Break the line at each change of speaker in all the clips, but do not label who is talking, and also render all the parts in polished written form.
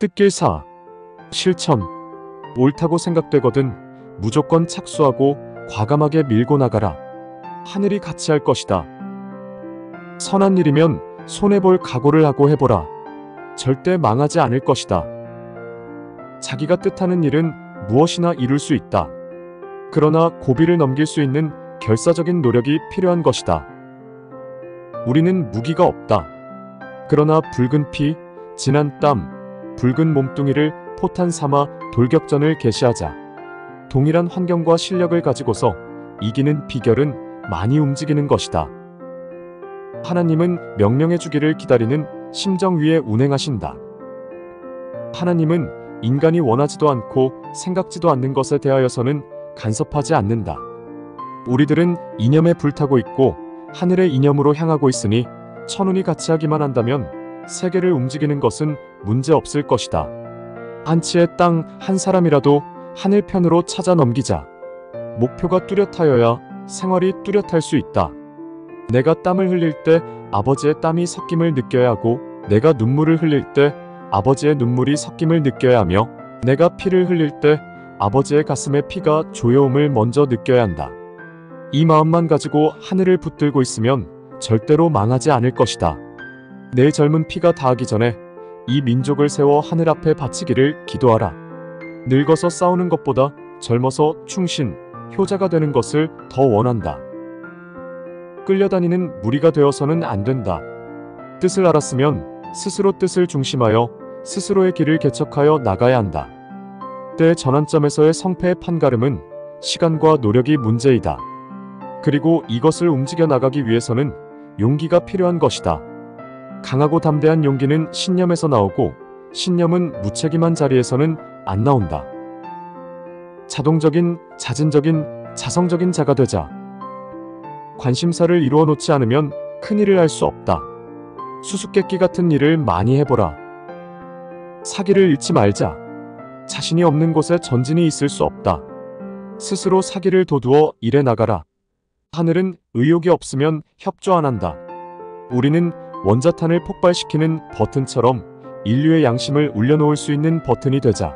뜻길사, 실천. 옳다고 생각되거든 무조건 착수하고 과감하게 밀고 나가라. 하늘이 같이 할 것이다. 선한 일이면 손해볼 각오를 하고 해보라. 절대 망하지 않을 것이다. 자기가 뜻하는 일은 무엇이나 이룰 수 있다. 그러나 고비를 넘길 수 있는 결사적인 노력이 필요한 것이다. 우리는 무기가 없다. 그러나 붉은 피, 진한 땀, 붉은 몸뚱이를 포탄 삼아 돌격전을 개시하자. 동일한 환경과 실력을 가지고서 이기는 비결은 많이 움직이는 것이다. 하나님은 명령해 주기를 기다리는 심정 위에 운행하신다. 하나님은 인간이 원하지도 않고 생각지도 않는 것에 대하여서는 간섭하지 않는다. 우리들은 이념에 불타고 있고 하늘의 이념으로 향하고 있으니 천운이 같이 하기만 한다면 세계를 움직이는 것은 문제 없을 것이다. 한치의 땅 한 사람이라도 하늘편으로 찾아 넘기자. 목표가 뚜렷하여야 생활이 뚜렷할 수 있다. 내가 땀을 흘릴 때 아버지의 땀이 섞임을 느껴야 하고, 내가 눈물을 흘릴 때 아버지의 눈물이 섞임을 느껴야 하며, 내가 피를 흘릴 때 아버지의 가슴의 피가 조여움을 먼저 느껴야 한다. 이 마음만 가지고 하늘을 붙들고 있으면 절대로 망하지 않을 것이다. 내 젊은 피가 다하기 전에 이 민족을 세워 하늘 앞에 바치기를 기도하라. 늙어서 싸우는 것보다 젊어서 충신, 효자가 되는 것을 더 원한다. 끌려다니는 무리가 되어서는 안 된다. 뜻을 알았으면 스스로 뜻을 중심하여 스스로의 길을 개척하여 나가야 한다. 때의 전환점에서의 성패의 판가름은 시간과 노력이 문제이다. 그리고 이것을 움직여 나가기 위해서는 용기가 필요한 것이다. 강하고 담대한 용기는 신념에서 나오고, 신념은 무책임한 자리에서는 안 나온다. 자동적인, 자진적인, 자성적인 자가 되자. 관심사를 이루어 놓지 않으면 큰일을 할 수 없다. 수수께끼 같은 일을 많이 해보라. 사기를 잃지 말자. 자신이 없는 곳에 전진이 있을 수 없다. 스스로 사기를 도두어 일해 나가라. 하늘은 의욕이 없으면 협조 안 한다. 우리는 원자탄을 폭발시키는 버튼처럼 인류의 양심을 울려놓을 수 있는 버튼이 되자.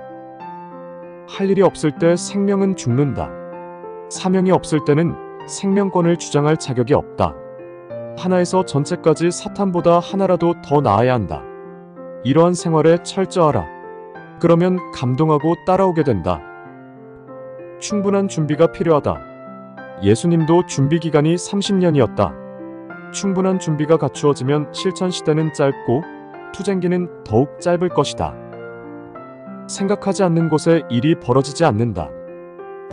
할 일이 없을 때 생명은 죽는다. 사명이 없을 때는 생명권을 주장할 자격이 없다. 하나에서 전체까지 사탄보다 하나라도 더 나아야 한다. 이러한 생활에 철저하라. 그러면 감동하고 따라오게 된다. 충분한 준비가 필요하다. 예수님도 준비 기간이 30년이었다. 충분한 준비가 갖추어지면 실천 시대는 짧고 투쟁기는 더욱 짧을 것이다. 생각하지 않는 곳에 일이 벌어지지 않는다.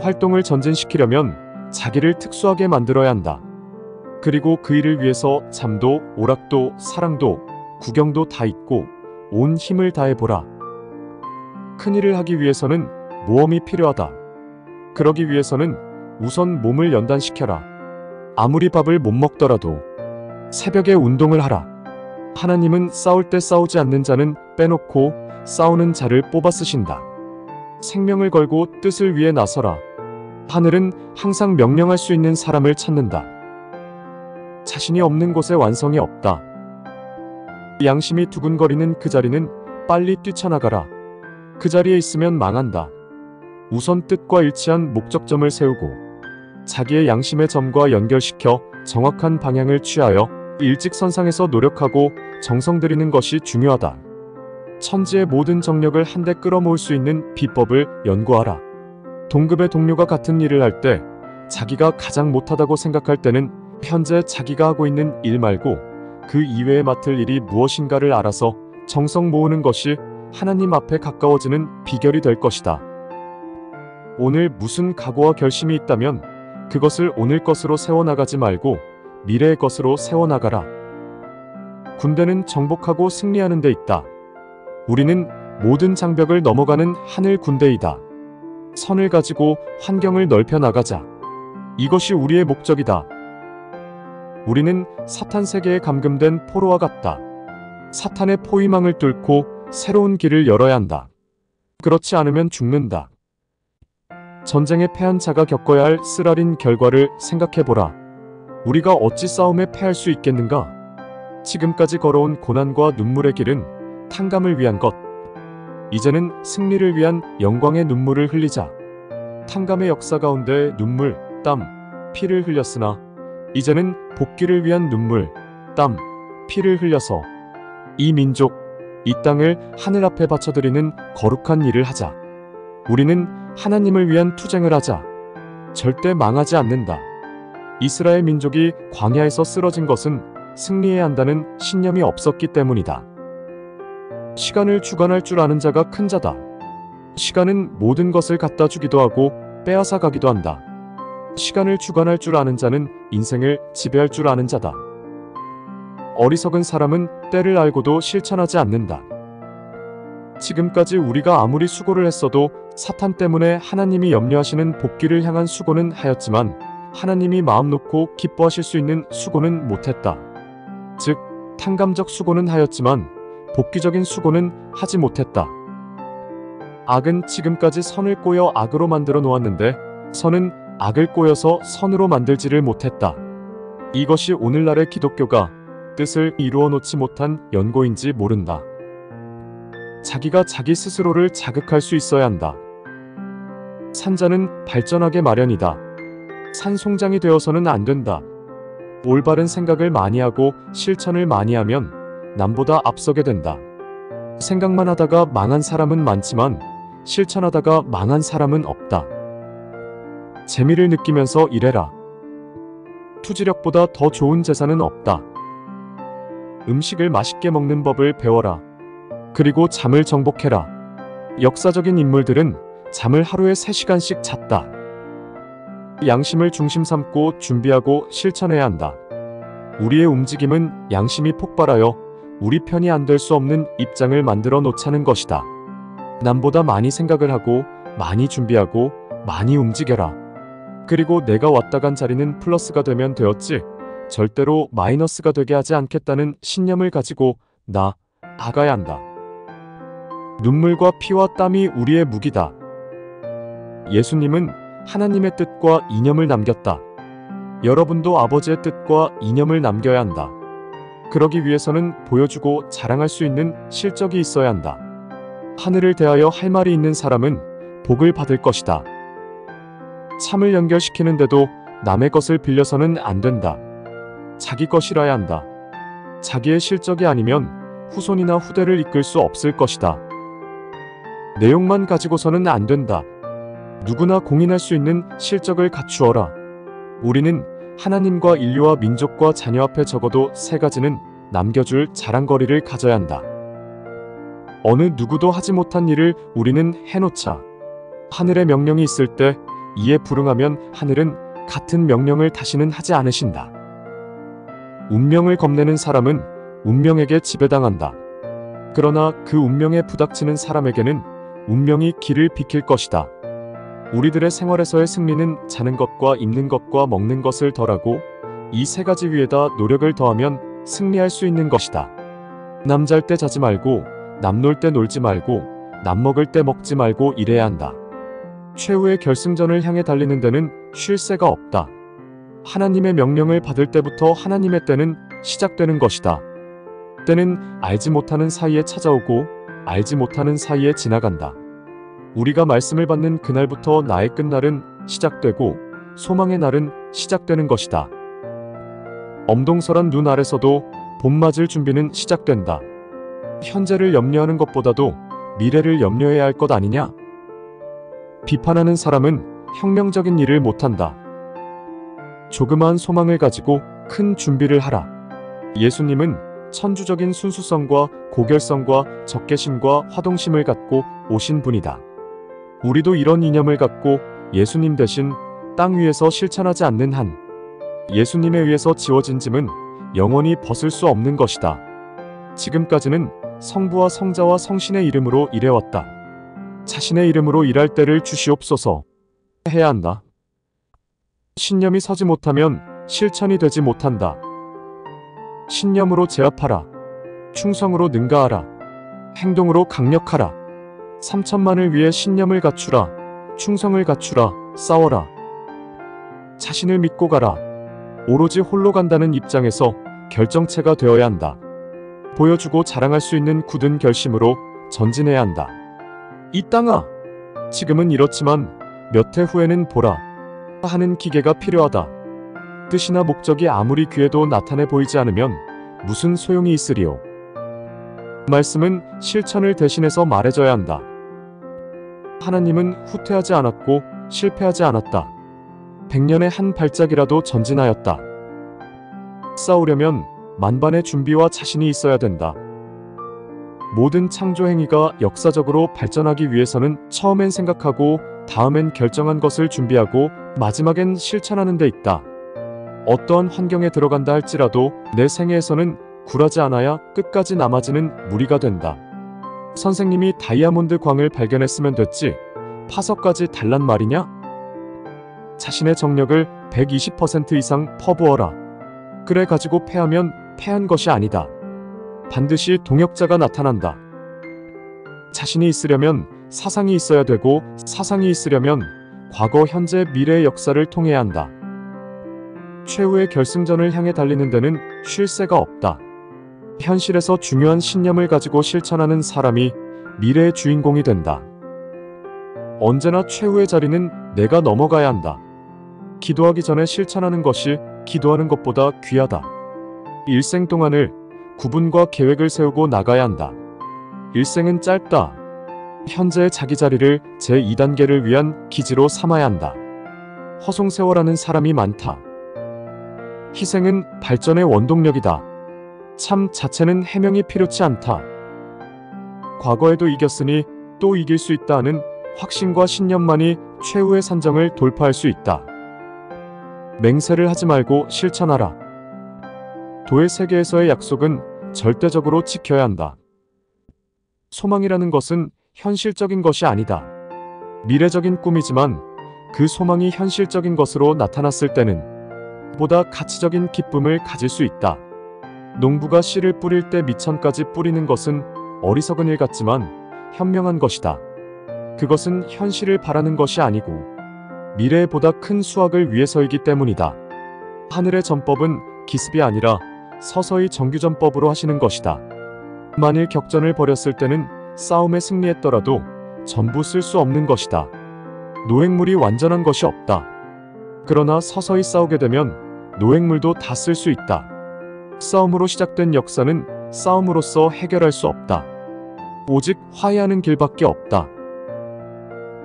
활동을 전진시키려면 자기를 특수하게 만들어야 한다. 그리고 그 일을 위해서 잠도, 오락도, 사랑도, 구경도 다 잊고 온 힘을 다해보라. 큰 일을 하기 위해서는 모험이 필요하다. 그러기 위해서는 우선 몸을 연단시켜라. 아무리 밥을 못 먹더라도 새벽에 운동을 하라. 하나님은 싸울 때 싸우지 않는 자는 빼놓고 싸우는 자를 뽑아 쓰신다. 생명을 걸고 뜻을 위해 나서라. 하늘은 항상 명령할 수 있는 사람을 찾는다. 자신이 없는 곳에 완성이 없다. 양심이 두근거리는 그 자리는 빨리 뛰쳐나가라. 그 자리에 있으면 망한다. 우선 뜻과 일치한 목적점을 세우고 자기의 양심의 점과 연결시켜 정확한 방향을 취하여 일직선상에서 노력하고 정성 들이는 것이 중요하다. 천지의 모든 정력을 한데 끌어모을 수 있는 비법을 연구하라. 동급의 동료가 같은 일을 할 때 자기가 가장 못하다고 생각할 때는 현재 자기가 하고 있는 일 말고 그 이외에 맡을 일이 무엇인가를 알아서 정성 모으는 것이 하나님 앞에 가까워지는 비결이 될 것이다. 오늘 무슨 각오와 결심이 있다면 그것을 오늘 것으로 세워나가지 말고 미래의 것으로 세워나가라. 군대는 정복하고 승리하는 데 있다. 우리는 모든 장벽을 넘어가는 하늘 군대이다. 선을 가지고 환경을 넓혀 나가자. 이것이 우리의 목적이다. 우리는 사탄 세계에 감금된 포로와 같다. 사탄의 포위망을 뚫고 새로운 길을 열어야 한다. 그렇지 않으면 죽는다. 전쟁에 패한 자가 겪어야 할 쓰라린 결과를 생각해보라. 우리가 어찌 싸움에 패할 수 있겠는가? 지금까지 걸어온 고난과 눈물의 길은 탕감을 위한 것. 이제는 승리를 위한 영광의 눈물을 흘리자. 탕감의 역사 가운데 눈물, 땀, 피를 흘렸으나 이제는 복귀를 위한 눈물, 땀, 피를 흘려서 이 민족, 이 땅을 하늘 앞에 바쳐드리는 거룩한 일을 하자. 우리는 하나님을 위한 투쟁을 하자. 절대 망하지 않는다. 이스라엘 민족이 광야에서 쓰러진 것은 승리해야 한다는 신념이 없었기 때문이다. 시간을 주관할 줄 아는 자가 큰 자다. 시간은 모든 것을 갖다 주기도 하고 빼앗아 가기도 한다. 시간을 주관할 줄 아는 자는 인생을 지배할 줄 아는 자다. 어리석은 사람은 때를 알고도 실천하지 않는다. 지금까지 우리가 아무리 수고를 했어도 사탄 때문에 하나님이 염려하시는 복귀를 향한 수고는 하였지만 하나님이 마음 놓고 기뻐하실 수 있는 수고는 못했다. 즉, 탕감적 수고는 하였지만 복귀적인 수고는 하지 못했다. 악은 지금까지 선을 꼬여 악으로 만들어 놓았는데 선은 악을 꼬여서 선으로 만들지를 못했다. 이것이 오늘날의 기독교가 뜻을 이루어 놓지 못한 연고인지 모른다. 자기가 자기 스스로를 자극할 수 있어야 한다. 산자는 발전하게 마련이다. 산송장이 되어서는 안 된다. 올바른 생각을 많이 하고 실천을 많이 하면 남보다 앞서게 된다. 생각만 하다가 망한 사람은 많지만 실천하다가 망한 사람은 없다. 재미를 느끼면서 일해라. 투지력보다 더 좋은 재산은 없다. 음식을 맛있게 먹는 법을 배워라. 그리고 잠을 정복해라. 역사적인 인물들은 잠을 하루에 3시간씩 잤다. 양심을 중심 삼고 준비하고 실천해야 한다. 우리의 움직임은 양심이 폭발하여 우리 편이 안 될 수 없는 입장을 만들어 놓자는 것이다. 남보다 많이 생각을 하고 많이 준비하고 많이 움직여라. 그리고 내가 왔다 간 자리는 플러스가 되면 되었지 절대로 마이너스가 되게 하지 않겠다는 신념을 가지고 나아가야 한다. 눈물과 피와 땀이 우리의 무기다. 예수님은 하나님의 뜻과 이념을 남겼다. 여러분도 아버지의 뜻과 이념을 남겨야 한다. 그러기 위해서는 보여주고 자랑할 수 있는 실적이 있어야 한다. 하늘을 대하여 할 말이 있는 사람은 복을 받을 것이다. 참을 연결시키는데도 남의 것을 빌려서는 안 된다. 자기 것이라야 한다. 자기의 실적이 아니면 후손이나 후대를 이끌 수 없을 것이다. 내용만 가지고서는 안 된다. 누구나 공인할 수 있는 실적을 갖추어라. 우리는 하나님과 인류와 민족과 자녀 앞에 적어도 3가지는 남겨줄 자랑거리를 가져야 한다. 어느 누구도 하지 못한 일을 우리는 해놓자. 하늘의 명령이 있을 때 이에 불응하면 하늘은 같은 명령을 다시는 하지 않으신다. 운명을 겁내는 사람은 운명에게 지배당한다. 그러나 그 운명에 부닥치는 사람에게는 운명이 길을 비킬 것이다. 우리들의 생활에서의 승리는 자는 것과 입는 것과 먹는 것을 덜하고 이 3가지 위에다 노력을 더하면 승리할 수 있는 것이다. 남 잘 때 자지 말고 남 놀 때 놀지 말고 남 먹을 때 먹지 말고 일해야 한다. 최후의 결승전을 향해 달리는 데는 쉴 새가 없다. 하나님의 명령을 받을 때부터 하나님의 때는 시작되는 것이다. 때는 알지 못하는 사이에 찾아오고 알지 못하는 사이에 지나간다. 우리가 말씀을 받는 그날부터 나의 끝날은 시작되고 소망의 날은 시작되는 것이다. 엄동설한 눈 아래서도 봄 맞을 준비는 시작된다. 현재를 염려하는 것보다도 미래를 염려해야 할 것 아니냐? 비판하는 사람은 혁명적인 일을 못한다. 조그마한 소망을 가지고 큰 준비를 하라. 예수님은 천주적인 순수성과 고결성과 적개심과 화동심을 갖고 오신 분이다. 우리도 이런 이념을 갖고 예수님 대신 땅 위에서 실천하지 않는 한 예수님에 의해서 지워진 짐은 영원히 벗을 수 없는 것이다. 지금까지는 성부와 성자와 성신의 이름으로 일해왔다. 자신의 이름으로 일할 때를 주시옵소서. 해야 한다. 신념이 서지 못하면 실천이 되지 못한다. 신념으로 제압하라. 충성으로 능가하라. 행동으로 강력하라. 3천만을 위해 신념을 갖추라. 충성을 갖추라. 싸워라. 자신을 믿고 가라. 오로지 홀로 간다는 입장에서 결정체가 되어야 한다. 보여주고 자랑할 수 있는 굳은 결심으로 전진해야 한다. 이 땅아, 지금은 이렇지만 몇 해 후에는 보라 하는 기계가 필요하다. 뜻이나 목적이 아무리 귀해도 나타내 보이지 않으면 무슨 소용이 있으리요. 말씀은 실천을 대신해서 말해줘야 한다. 하나님은 후퇴하지 않았고 실패하지 않았다. 100년에 한 발짝이라도 전진하였다. 싸우려면 만반의 준비와 자신이 있어야 된다. 모든 창조 행위가 역사적으로 발전하기 위해서는 처음엔 생각하고 다음엔 결정한 것을 준비하고 마지막엔 실천하는 데 있다. 어떠한 환경에 들어간다 할지라도 내 생애에서는 굴하지 않아야 끝까지 남아지는 무리가 된다. 선생님이 다이아몬드 광을 발견했으면 됐지 파석까지 달란 말이냐? 자신의 정력을 120% 이상 퍼부어라. 그래 가지고 패하면 패한 것이 아니다. 반드시 동역자가 나타난다. 자신이 있으려면 사상이 있어야 되고 사상이 있으려면 과거, 현재, 미래의 역사를 통해야 한다. 최후의 결승전을 향해 달리는 데는 쉴 새가 없다. 현실에서 중요한 신념을 가지고 실천하는 사람이 미래의 주인공이 된다. 언제나 최후의 자리는 내가 넘어가야 한다. 기도하기 전에 실천하는 것이 기도하는 것보다 귀하다. 일생 동안을 구분과 계획을 세우고 나가야 한다. 일생은 짧다. 현재의 자기 자리를 제2단계를 위한 기지로 삼아야 한다. 허송세월하는 사람이 많다. 희생은 발전의 원동력이다. 참 자체는 해명이 필요치 않다. 과거에도 이겼으니 또 이길 수 있다 하는 확신과 신념만이 최후의 산정을 돌파할 수 있다. 맹세를 하지 말고 실천하라. 도의 세계에서의 약속은 절대적으로 지켜야 한다. 소망이라는 것은 현실적인 것이 아니다. 미래적인 꿈이지만 그 소망이 현실적인 것으로 나타났을 때는 보다 가치적인 기쁨을 가질 수 있다. 농부가 씨를 뿌릴 때 미천까지 뿌리는 것은 어리석은 일 같지만 현명한 것이다. 그것은 현실을 바라는 것이 아니고 미래에 보다 큰 수확을 위해서이기 때문이다. 하늘의 전법은 기습이 아니라 서서히 정규전법으로 하시는 것이다. 만일 격전을 벌였을 때는 싸움에 승리했더라도 전부 쓸 수 없는 것이다. 노획물이 완전한 것이 없다. 그러나 서서히 싸우게 되면 노획물도 다 쓸 수 있다. 싸움으로 시작된 역사는 싸움으로써 해결할 수 없다. 오직 화해하는 길밖에 없다.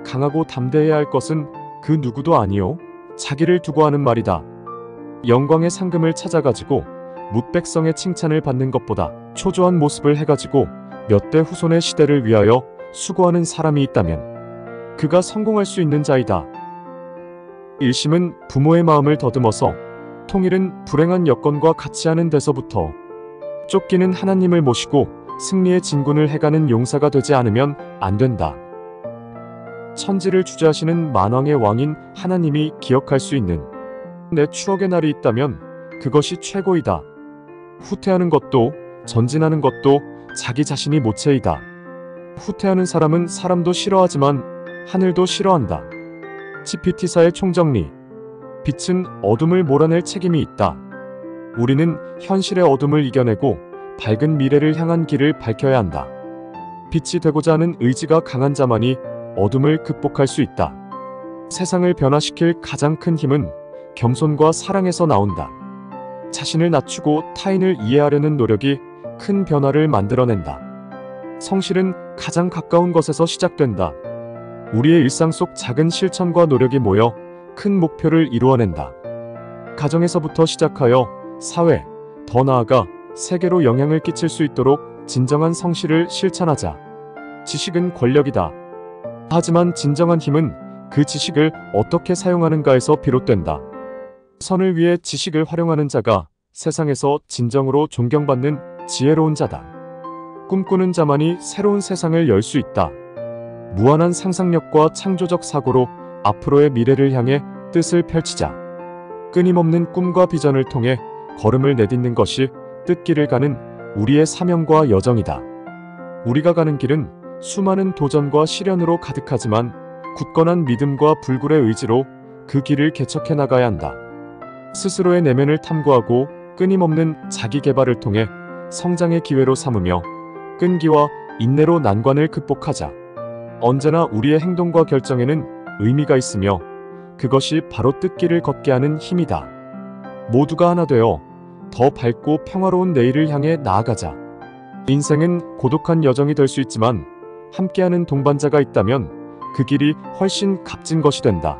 강하고 담대해야 할 것은 그 누구도 아니요 자기를 두고 하는 말이다. 영광의 상금을 찾아가지고 묻백성의 칭찬을 받는 것보다 초조한 모습을 해가지고 몇 대 후손의 시대를 위하여 수고하는 사람이 있다면 그가 성공할 수 있는 자이다. 일심은 부모의 마음을 더듬어서 통일은 불행한 여건과 같이 하는 데서부터 쫓기는 하나님을 모시고 승리의 진군을 해가는 용사가 되지 않으면 안 된다. 천지를 주재하시는 만왕의 왕인 하나님이 기억할 수 있는 내 추억의 날이 있다면 그것이 최고이다. 후퇴하는 것도 전진하는 것도 자기 자신이 모체이다. 후퇴하는 사람은 사람도 싫어하지만 하늘도 싫어한다. GPT사의 총정리. 빛은 어둠을 몰아낼 책임이 있다. 우리는 현실의 어둠을 이겨내고 밝은 미래를 향한 길을 밝혀야 한다. 빛이 되고자 하는 의지가 강한 자만이 어둠을 극복할 수 있다. 세상을 변화시킬 가장 큰 힘은 겸손과 사랑에서 나온다. 자신을 낮추고 타인을 이해하려는 노력이 큰 변화를 만들어낸다. 성실은 가장 가까운 것에서 시작된다. 우리의 일상 속 작은 실천과 노력이 모여 큰 목표를 이루어낸다. 가정에서부터 시작하여 사회, 더 나아가 세계로 영향을 끼칠 수 있도록 진정한 성실을 실천하자. 지식은 권력이다. 하지만 진정한 힘은 그 지식을 어떻게 사용하는가에서 비롯된다. 선을 위해 지식을 활용하는 자가 세상에서 진정으로 존경받는 지혜로운 자다. 꿈꾸는 자만이 새로운 세상을 열 수 있다. 무한한 상상력과 창조적 사고로 앞으로의 미래를 향해 뜻을 펼치자. 끊임없는 꿈과 비전을 통해 걸음을 내딛는 것이 뜻길을 가는 우리의 사명과 여정이다. 우리가 가는 길은 수많은 도전과 시련으로 가득하지만 굳건한 믿음과 불굴의 의지로 그 길을 개척해 나가야 한다. 스스로의 내면을 탐구하고 끊임없는 자기 개발을 통해 성장의 기회로 삼으며 끈기와 인내로 난관을 극복하자. 언제나 우리의 행동과 결정에는 의미가 있으며 그것이 바로 뜻길을 걷게 하는 힘이다. 모두가 하나 되어 더 밝고 평화로운 내일을 향해 나아가자. 인생은 고독한 여정이 될 수 있지만 함께하는 동반자가 있다면 그 길이 훨씬 값진 것이 된다.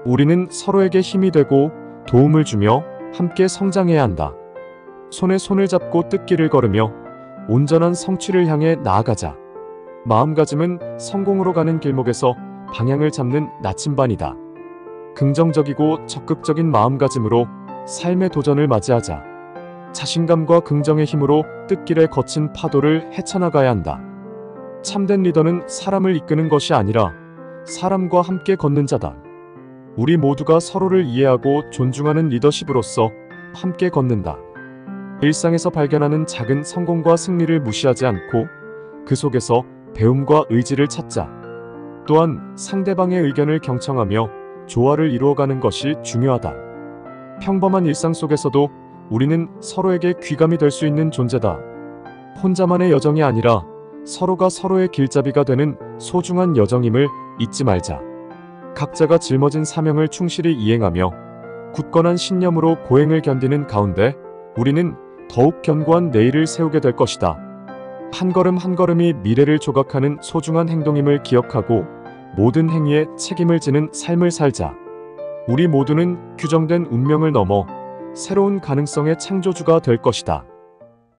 우리는 서로에게 힘이 되고 도움을 주며 함께 성장해야 한다. 손에 손을 잡고 뜻길을 걸으며 온전한 성취를 향해 나아가자. 마음가짐은 성공으로 가는 길목에서 방향을 잡는 나침반이다. 긍정적이고 적극적인 마음가짐으로 삶의 도전을 맞이하자. 자신감과 긍정의 힘으로 뜻길에 거친 파도를 헤쳐나가야 한다. 참된 리더는 사람을 이끄는 것이 아니라 사람과 함께 걷는 자다. 우리 모두가 서로를 이해하고 존중하는 리더십으로서 함께 걷는다. 일상에서 발견하는 작은 성공과 승리를 무시하지 않고 그 속에서 배움과 의지를 찾자. 또한 상대방의 의견을 경청하며 조화를 이루어가는 것이 중요하다. 평범한 일상 속에서도 우리는 서로에게 귀감이 될 수 있는 존재다. 혼자만의 여정이 아니라 서로가 서로의 길잡이가 되는 소중한 여정임을 잊지 말자. 각자가 짊어진 사명을 충실히 이행하며 굳건한 신념으로 고행을 견디는 가운데 우리는 더욱 견고한 내일을 세우게 될 것이다. 한 걸음 한 걸음이 미래를 조각하는 소중한 행동임을 기억하고 모든 행위에 책임을 지는 삶을 살자. 우리 모두는 규정된 운명을 넘어 새로운 가능성의 창조주가 될 것이다.